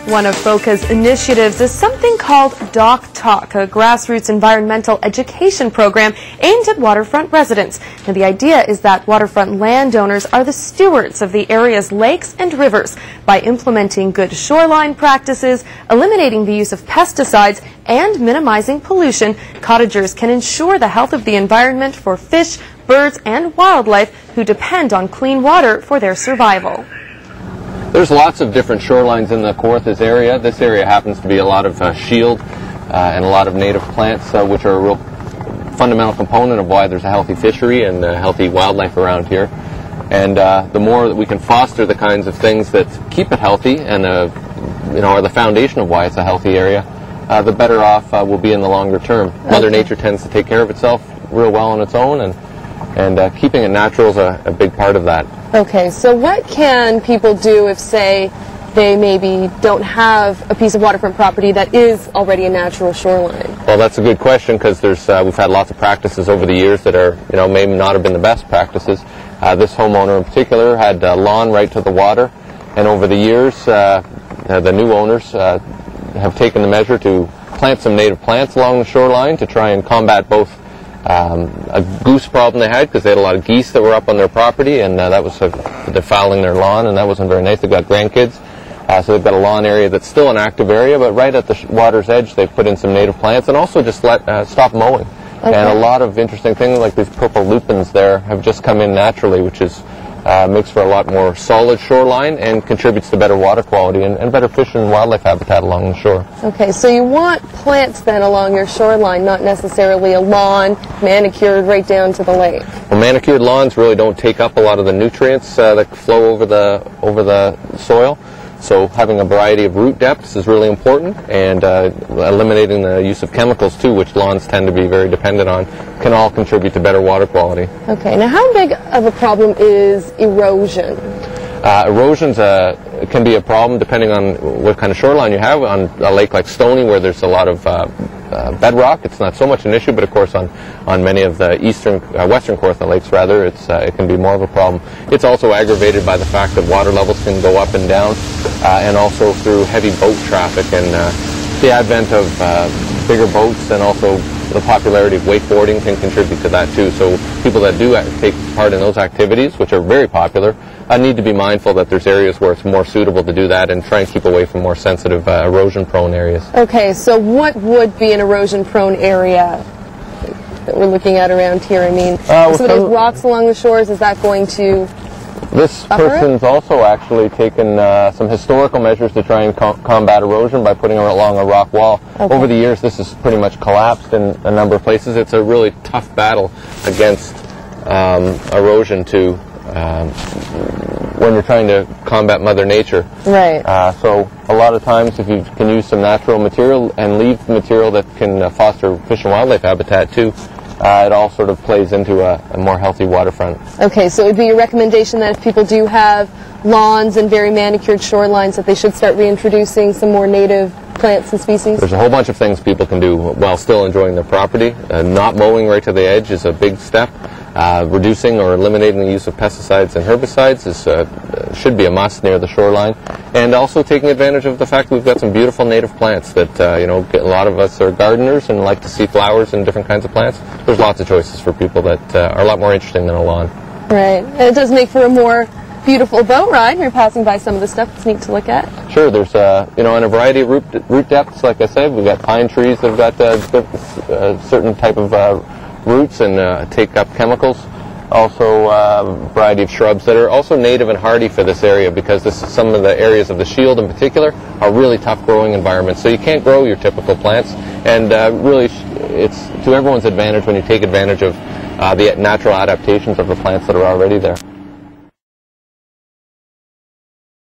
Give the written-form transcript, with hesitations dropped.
One of FOCA's initiatives is something called Docktalk, a grassroots environmental education program aimed at waterfront residents. And the idea is that waterfront landowners are the stewards of the area's lakes and rivers. By implementing good shoreline practices, eliminating the use of pesticides, and minimizing pollution, cottagers can ensure the health of the environment for fish, birds, and wildlife who depend on clean water for their survival. There's lots of different shorelines in the Kawarthas area. This area happens to be a lot of shield and a lot of native plants, which are a real fundamental component of why there's a healthy fishery and healthy wildlife around here. And the more that we can foster the kinds of things that keep it healthy and are the foundation of why it's a healthy area, the better off we'll be in the longer term. Mother Nature tends to take care of itself real well on its own, and keeping it natural is a big part of that. Okay, so what can people do if, say, they maybe don't have a piece of waterfront property that is already a natural shoreline? Well, that's a good question, because we've had lots of practices over the years that are, may not have been the best practices. This homeowner in particular had lawn right to the water, and over the years, the new owners have taken the measure to plant some native plants along the shoreline to try and combat both a goose problem they had, because they had a lot of geese that were up on their property, and that was defiling their lawn, and that wasn't very nice. They've got grandkids, so they've got a lawn area that's still an active area, but right at the water's edge they've put in some native plants, and also just stop mowing. Okay. And a lot of interesting things like these purple lupins there have just come in naturally, which is makes for a lot more solid shoreline and contributes to better water quality and better fish and wildlife habitat along the shore. Okay, so you want plants then along your shoreline, not necessarily a lawn manicured right down to the lake. Well, manicured lawns really don't take up a lot of the nutrients that flow over the soil. So having a variety of root depths is really important, and eliminating the use of chemicals too, which lawns tend to be very dependent on, can all contribute to better water quality. Okay, now how big of a problem is erosion? Erosion can be a problem depending on what kind of shoreline you have. On a lake like Stony, where there's a lot of bedrock, it's not so much an issue, but of course on many of the western Kawartha lakes rather, it can be more of a problem. It's also aggravated by the fact that water levels can go up and down, and also through heavy boat traffic, and the advent of bigger boats and also the popularity of wakeboarding can contribute to that too. So people that do take part in those activities, which are very popular, need to be mindful that there's areas where it's more suitable to do that and try and keep away from more sensitive erosion-prone areas. Okay, so what would be an erosion-prone area that we're looking at around here? I mean, some of those rocks along the shores, is that going to This person's also actually taken some historical measures to try and combat erosion by putting it along a rock wall. Okay. Over the years, this has pretty much collapsed in a number of places. It's a really tough battle against erosion when you're trying to combat Mother Nature. Right. So a lot of times, if you can use some natural material and leave material that can foster fish and wildlife habitat too, it all sort of plays into a more healthy waterfront. Okay, so it would be your recommendation that if people do have lawns and very manicured shorelines, that they should start reintroducing some more native plants and species? There's a whole bunch of things people can do while still enjoying their property. Not mowing right to the edge is a big step. Reducing or eliminating the use of pesticides and herbicides should be a must near the shoreline, and also taking advantage of the fact that we've got some beautiful native plants that a lot of us are gardeners and like to see flowers and different kinds of plants. There's lots of choices for people that are a lot more interesting than a lawn. Right, and it does make for a more beautiful boat ride. You're passing by some of the stuff that's neat to look at. Sure, there's in a variety of root depths. Like I said, we've got pine trees that've got certain type of roots and take up chemicals. Also a variety of shrubs that are also native and hardy for this area, because some of the areas of the shield in particular are really tough growing environments, so you can't grow your typical plants, and really it's to everyone's advantage when you take advantage of the natural adaptations of the plants that are already there.